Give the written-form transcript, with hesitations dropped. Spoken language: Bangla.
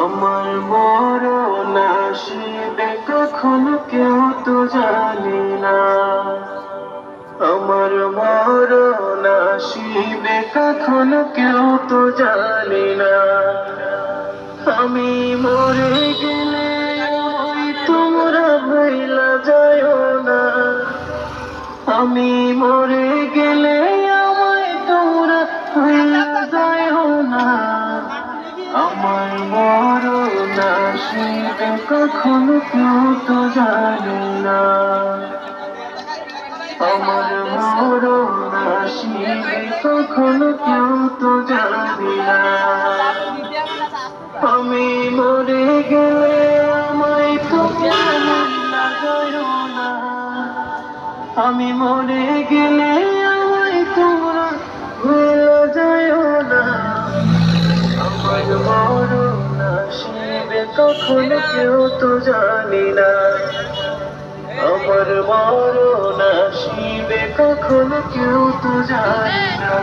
আমার মরণ আসিবে কখনো কেউ তো জানি না, আমার মরণ আসিবে কখনো কেউ তো জানি না। আমি মরে গেলে আমায় তোমরা ভুইলা যায়ও না, আমি মরে গেলে আমায় তোমরা ভুইলা যায়ও না। আমার মরণ আসিবে কখনো কেউ তো জানি না, আমার মরণ আসিবে কখনো কেউ তো জানি না। আমি মরে গেলে আমায় তোমরা ভুইলা যায়ও না, আমি মরে গেলে আমায় তোমরা ভুইলা যায়ও না। আমার মরণ আসিবে কখনো কেউ তো জানি না, আমার মরণ আসিবে কখনো কেউ তো জানি না।